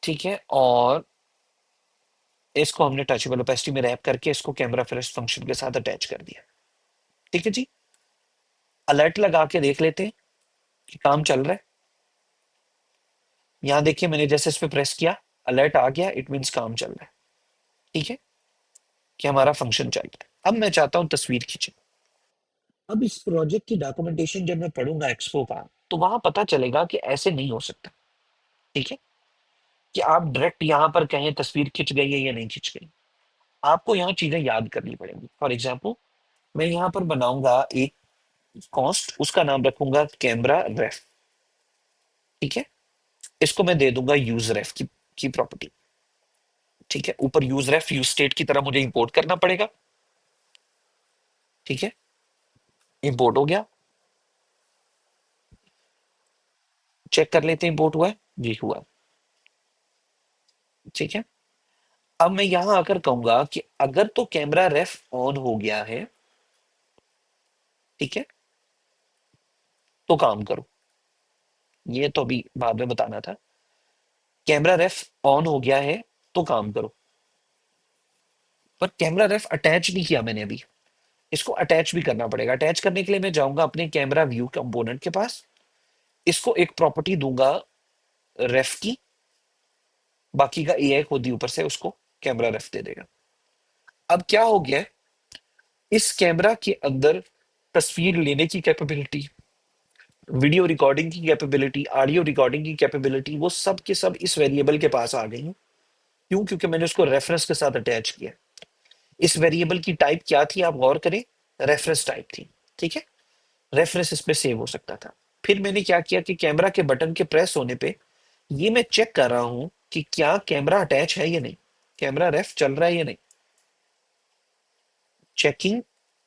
[SPEAKER 1] ठीक है। और इसको हमने टचेबल ओपेसिटी में रैप करके इसको कैमरा प्रेस्ड फंक्शन के साथ अटैच कर दिया। ठीक है जी। अलर्ट लगा के देख लेते हैं कि काम चल रहा है। यहाँ देखिए मैंने जैसे इस पे प्रेस किया, अलर्ट आ गया, इट मीन्स काम चल रहा है। ठीक है, कि हमारा फंक्शन चल रहा है। अब मैं चाहता हूं तस्वीर खींचे। अब इस प्रोजेक्ट की डॉक्यूमेंटेशन जब मैं पढ़ूंगा एक्सपो का, तो वहां पता चलेगा कि ऐसे नहीं हो सकता। ठीक है। कि आप डायरेक्ट यहाँ पर कहें तस्वीर खिंच गई है या नहीं खिंच गई, आपको यहाँ चीजें याद करनी पड़ेंगी। फॉर एग्जाम्पल, मैं यहाँ पर बनाऊंगा एक कॉस्ट, उसका नाम रखूंगा कैमरा रेफ। ठीक है। इसको मैं दे दूंगा यूज रेफ की प्रॉपर्टी। ठीक है। ऊपर यूज रेफ यूज स्टेट की तरह मुझे इंपोर्ट करना पड़ेगा। ठीक है। इंपोर्ट हो गया, चेक कर लेते हैं इंपोर्ट हुआ है जी, हुआ। ठीक है। अब मैं यहां आकर कहूंगा कि अगर तो कैमरा रेफ ऑन हो गया है, ठीक है, तो काम करो। ये तो अभी बाद में बताना था। कैमरा रेफ ऑन हो गया है तो काम करो। पर कैमरा रेफ अटैच नहीं किया मैंने अभी, इसको अटैच भी करना पड़ेगा। अटैच करने के लिए मैं जाऊंगा अपने कैमरा व्यू कंपोनेंट के पास, इसको एक प्रॉपर्टी दूंगा रेफ की, बाकी का एआई खुद ही ऊपर से उसको कैमरा रेफ दे देगा। अब क्या हो गया है, इस कैमरा के अंदर तस्वीर लेने की कैपेबिलिटी, वीडियो रिकॉर्डिंग की कैपेबिलिटी, ऑडियो रिकॉर्डिंग की कैपेबिलिटी, वो सब के सब इस वेरिएबल के पास आ गई हैं। क्यों? क्योंकि मैंने उसको रेफरेंस के साथ अटैच किया। इस वेरिएबल की टाइप क्या थी आप गौर करें, रेफरेंस टाइप थी। ठीक है। रेफरेंस इस पे सेव हो सकता था। फिर मैंने क्या किया कि कैमरा के बटन के प्रेस होने पे ये मैं चेक कर रहा हूं कि क्या कैमरा अटैच है या नहीं, कैमरा रेफ चल रहा है या नहीं। Checking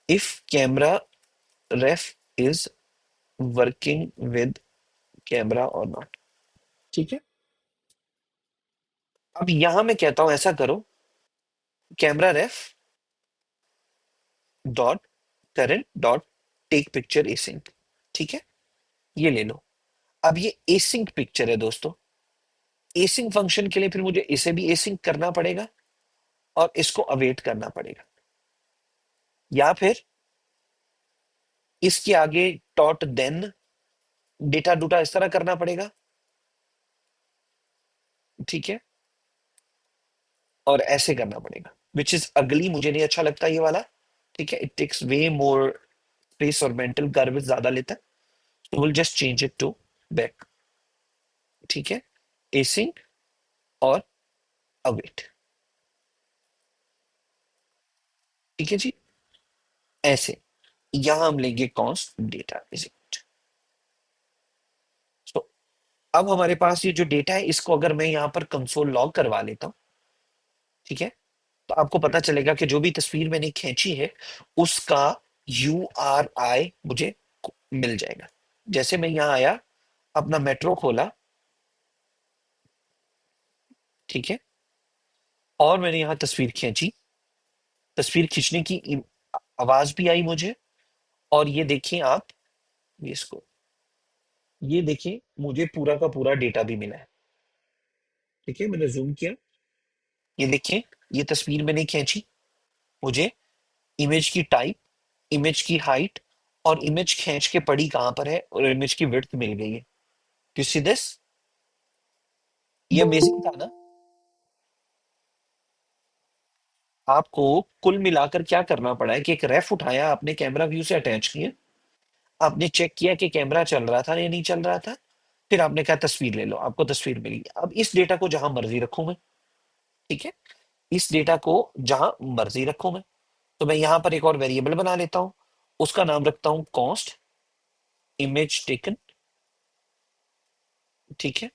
[SPEAKER 1] if camera ref is working with camera और नॉट। ठीक है। अब यहां मैं कहता हूं ऐसा करो, camera ref dot current dot take picture async. ठीक है। ये ले लो। अब ये एसिंक पिक्चर है दोस्तों। एसिंक फंक्शन के लिए फिर मुझे इसे भी एसिंक करना पड़ेगा और इसको अवेट करना पड़ेगा। या फिर इसके आगे डॉट देन डेटा डूटा इस तरह करना पड़ेगा। ठीक है, और ऐसे करना पड़ेगा, विच इज अगली, मुझे नहीं अच्छा लगता ये वाला। ठीक है, it takes way more space और मेंटल गार्बेज ज्यादा लेता है। तो will just change it to back. ठीक है, एसिंग और अवेट। ठीक है जी, ऐसे यहां हम लेंगे कॉन्स्ट डेटा इज इक्वल। तो अब हमारे पास ये जो डेटा है, इसको अगर मैं यहाँ पर कंसोल लॉग करवा लेता हूँ, ठीक है, तो आपको पता चलेगा कि जो भी तस्वीर मैंने खींची है उसका URI मुझे मिल जाएगा। जैसे मैं यहाँ आया, अपना मेट्रो खोला, ठीक है, और मैंने यहाँ तस्वीर खींची, तस्वीर खींचने की आवाज भी आई मुझे। और ये देखिए आप, ये इसको, ये देखिए मुझे पूरा का पूरा डेटा भी मिला है। ठीक है, मैंने जूम किया, ये देखिए, ये तस्वीर मैंने खींची, मुझे इमेज की टाइप, इमेज की हाइट और इमेज खींच के पड़ी कहां पर है और इमेज की विड्थ मिल गई है। यू सी दिस, ये अमेजिंग था ना। आपको कुल मिलाकर क्या करना पड़ा है कि एक रेफ उठाया, आपने कैमरा व्यू से अटैच किया, आपने चेक किया कि कैमरा चल रहा था या नहीं चल रहा था, फिर आपने कहा तस्वीर ले लो, आपको तस्वीर मिल गई। अब इस डेटा को जहां मर्जी रखूं मैं, ठीक है, इस डेटा को जहां मर्जी रखूं मैं। तो मैं यहां पर एक और वेरिएबल बना लेता हूं, उसका नाम रखता हूं कॉस्ट इमेज टेकन। ठीक है,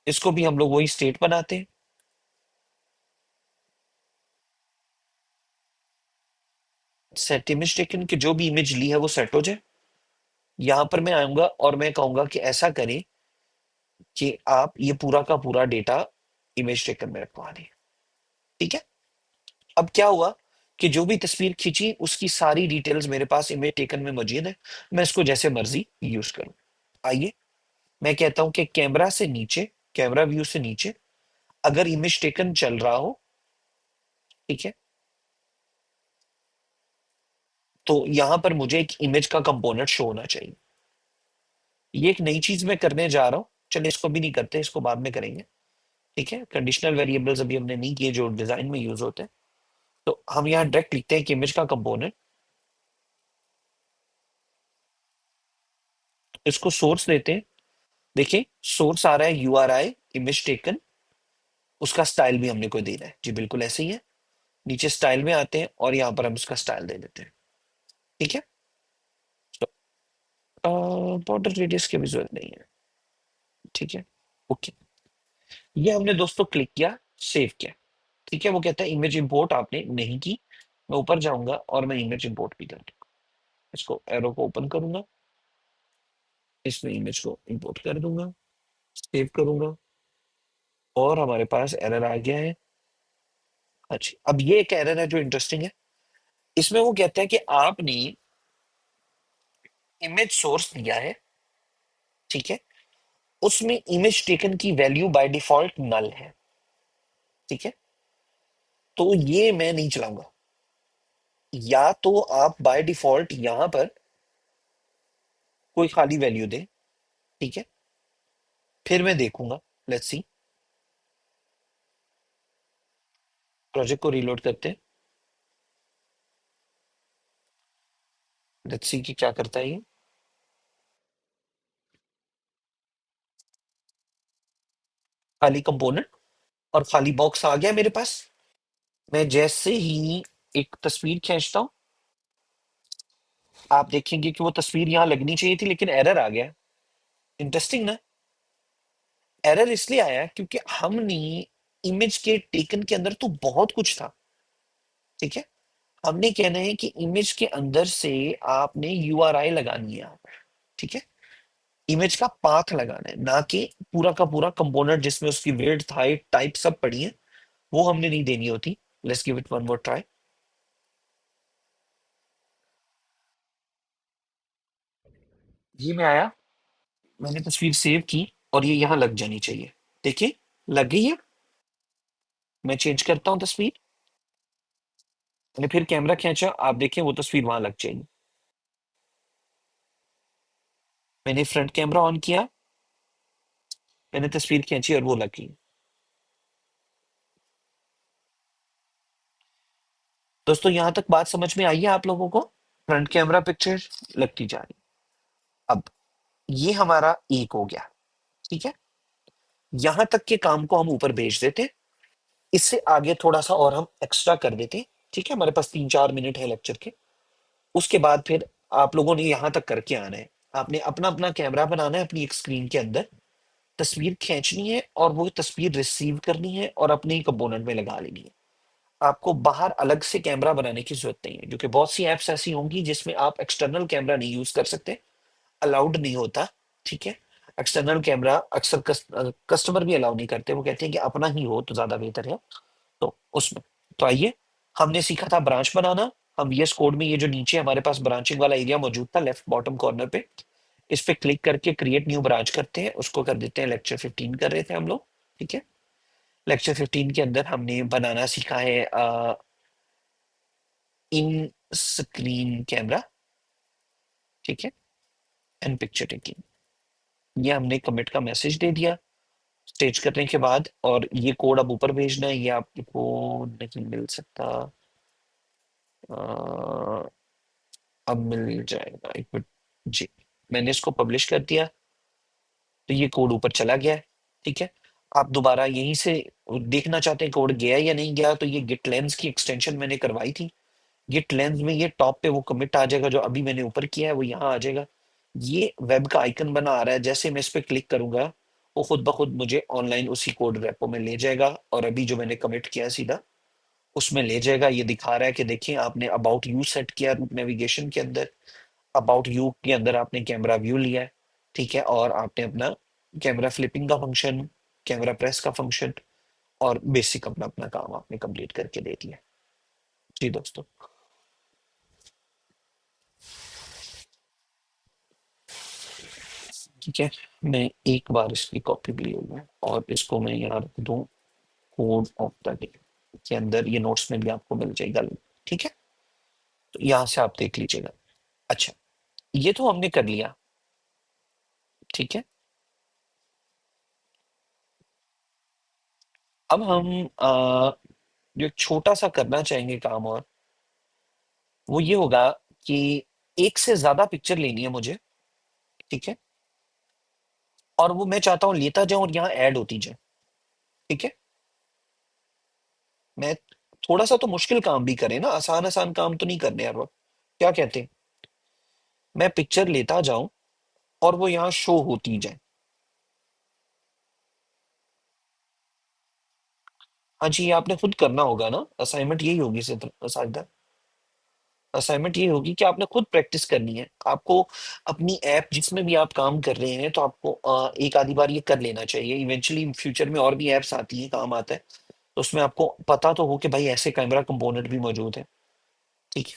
[SPEAKER 1] इसको भी हम लोग वही स्टेट बनाते हैं, सेट इमेज टेकन, कि जो भी इमेज ली है वो सेट हो जाए। यहां पर मैं आऊंगा और मैं कहूंगा कि ऐसा करें कि आप ये पूरा का पूरा डेटा इमेज टेकन में रखवा दें। ठीक है, अब क्या हुआ कि जो भी तस्वीर खींची उसकी सारी डिटेल्स मेरे पास इमेज टेकन में मौजूद है, मैं इसको जैसे मर्जी यूज करूं। आइए, मैं कहता हूं कि कैमरा से नीचे, कैमरा व्यू से नीचे अगर इमेज टेकन चल रहा हो, ठीक है, तो यहां पर मुझे एक इमेज का कंपोनेंट शो होना चाहिए। ये एक नई चीज मैं करने जा रहा हूं, चलिए इसको भी नहीं करते, इसको बाद में करेंगे। ठीक है, कंडीशनल वेरिएबल्स अभी हमने नहीं किए जो डिजाइन में यूज होते हैं। तो हम यहाँ डायरेक्ट लिखते हैं कि इमेज का कंपोनेंट, इसको सोर्स देते हैं। देखिए सोर्स आ रहा है URI इमेज टेकन, उसका स्टाइल भी हमने कोई देना है जी, बिल्कुल ऐसे ही है। नीचे स्टाइल में आते हैं और यहाँ पर हम उसका स्टाइल दे देते हैं। ठीक है, बॉर्डर रेडियस की भी जरूरत नहीं है। ठीक है, ओके, ये हमने दोस्तों क्लिक किया, सेव किया। ठीक है, वो कहता है इमेज इंपोर्ट आपने नहीं की। मैं ऊपर जाऊंगा और मैं इमेज इंपोर्ट भी कर दूंगा, इसको एरो को ओपन करूंगा, इसमें इमेज को इंपोर्ट कर दूंगा, सेव करूंगा, और हमारे पास एरर आ गया है। अच्छा, अब ये एक एरर है जो इंटरेस्टिंग है, इसमें वो कहता है कि आपने इमेज सोर्स दिया है, ठीक है, उसमें इमेज टेकन की वैल्यू बाय डिफॉल्ट नल है। ठीक है, तो ये मैं नहीं चलाऊंगा, या तो आप बाय डिफॉल्ट यहां पर कोई खाली वैल्यू दे। ठीक है, फिर मैं देखूंगा, लेट्स सी, प्रोजेक्ट को रीलोड करते हैं, लेट्स सी कि क्या करता है ये। खाली कंपोनेंट और खाली बॉक्स आ गया मेरे पास। मैं जैसे ही एक तस्वीर खींचता हूं, आप देखेंगे कि वो तस्वीर यहां लगनी चाहिए थी लेकिन एरर आ गया। इंटरेस्टिंग ना। एरर इसलिए आया क्योंकि हमने इमेज के टेकन के अंदर तो बहुत कुछ था। ठीक है, हमने कहना है कि इमेज के अंदर से आपने URI लगानी है यहाँ पर। ठीक है, इमेज का पाथ लगाना है, ना कि पूरा का पूरा कंपोनेंट जिसमें उसकी विड्थ हाइट टाइप सब पड़ी है, वो हमने नहीं देनी होती। Let's give it one more try. ये मैं आया, मैंने तस्वीर सेव की और ये यहाँ लग जानी चाहिए। देखिए, लग गई है। मैं चेंज करता हूँ तस्वीर, मैंने फिर कैमरा खींचा, आप देखें वो तस्वीर वहां लग जाएगी। मैंने फ्रंट कैमरा ऑन किया, मैंने तस्वीर खींची और वो लग गई। दोस्तों यहां तक बात समझ में आई है आप लोगों को? फ्रंट कैमरा पिक्चर लगती जा रही। अब ये हमारा एक हो गया, ठीक है। यहां तक के काम को हम ऊपर भेज देते, इससे आगे थोड़ा सा और हम एक्स्ट्रा कर देते। ठीक है, हमारे पास 3-4 मिनट है लेक्चर के। उसके बाद फिर आप लोगों ने यहां तक करके आना है। आपने अपना अपना कैमरा बनाना है, अपनी एक स्क्रीन के अंदर तस्वीर खींचनी है और वो तस्वीर रिसीव करनी है और अपने ही कंपोनेंट में लगा लेनी है। आपको बाहर अलग से कैमरा बनाने की जरूरत नहीं है, क्योंकि बहुत सी एप्स ऐसी होंगी जिसमें आप एक्सटर्नल कैमरा नहीं यूज कर सकते, अलाउड नहीं होता। ठीक है, एक्सटर्नल कैमरा अक्सर कस्टमर भी अलाउ नहीं करते, वो कहते हैं कि अपना ही हो तो ज्यादा बेहतर है। तो उसमें, तो आइए, हमने सीखा था ब्रांच बनाना। हम VS कोड में ये जो नीचे हमारे पास ब्रांचिंग वाला एरिया मौजूद था लेफ्ट बॉटम कॉर्नर पे, इस पे क्लिक करके क्रिएट न्यू ब्रांच करते हैं, उसको कर देते हैं लेक्चर 15 कर रहे थे हम लोग। ठीक है, लेक्चर 15 के अंदर हमने बनाना सीखा है इन स्क्रीन कैमरा। ठीक है, एंड पिक्चर टेकिंग, ये हमने कमिट का मैसेज दे दिया स्टेज करने के बाद, और ये कोड अब ऊपर भेजना है, ये आपको नहीं मिल सकता। अ, अब मिल जाएगा, एक मिनट। जी, मैंने इसको पब्लिश कर दिया, तो ये कोड ऊपर चला गया है। ठीक है, आप दोबारा यहीं से देखना चाहते हैं कोड गया या नहीं गया, तो ये गिट लेंस की एक्सटेंशन मैंने करवाई थी। गिट लेंस में ये टॉप पे वो कमिट आ जाएगा, जो अभी मैंने ऊपर किया है वो यहाँ आ जाएगा। ये वेब का आइकन बना आ रहा है, जैसे मैं इस पे क्लिक करूंगा वो खुद ब खुद मुझे ऑनलाइन उसी कोड रेपो में ले जाएगा, और अभी जो मैंने कमिट किया है सीधा उसमें ले जाएगा। ये दिखा रहा है कि देखिए आपने अबाउट यू सेट किया रूट नेविगेशन के अंदर, अबाउट यू के अंदर आपने कैमरा व्यू लिया है। ठीक है, और आपने अपना कैमरा फ्लिपिंग का फंक्शन, कैमरा प्रेस का फंक्शन, और बेसिक अपना अपना काम आपने कंप्लीट करके दे दिया। जी दोस्तों, ठीक है, मैं एक बार इसकी कॉपी भी ले लूँ और इसको मैं यहाँ रख दूँ कोड ऑफ द डे के अंदर, ये नोट्स में भी आपको मिल जाएगा link, ठीक है। तो यहाँ से आप देख लीजिएगा। अच्छा, ये तो हमने कर लिया। ठीक है, अब हम जो एक छोटा सा करना चाहेंगे काम, और वो ये होगा कि एक से ज्यादा पिक्चर लेनी है मुझे। ठीक है, और वो मैं चाहता हूँ लेता जाऊं और यहाँ ऐड होती जाए। ठीक है, मैं थोड़ा सा तो मुश्किल काम भी करे ना, आसान आसान काम तो नहीं करने यार वो, क्या कहते हैं? मैं पिक्चर लेता जाऊं और वो यहाँ शो होती जाए। हाँ जी, ये आपने खुद करना होगा ना, असाइनमेंट यही होगी साजिदा। असाइनमेंट ये होगी कि आपने खुद प्रैक्टिस करनी है आपको। अपनी ऐप जिसमें भी आप काम कर रहे हैं, तो आपको एक आधी बार ये कर लेना चाहिए। इवेंचुअली फ्यूचर में और भी ऐप्स आती हैं, काम आता है, तो उसमें आपको पता तो हो कि भाई ऐसे कैमरा कंपोनेंट भी मौजूद है। ठीक है,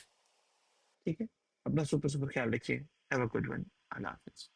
[SPEAKER 1] ठीक है, अपना सुपर सुपर ख्याल रखिए। Have a good one. Allah Hafiz.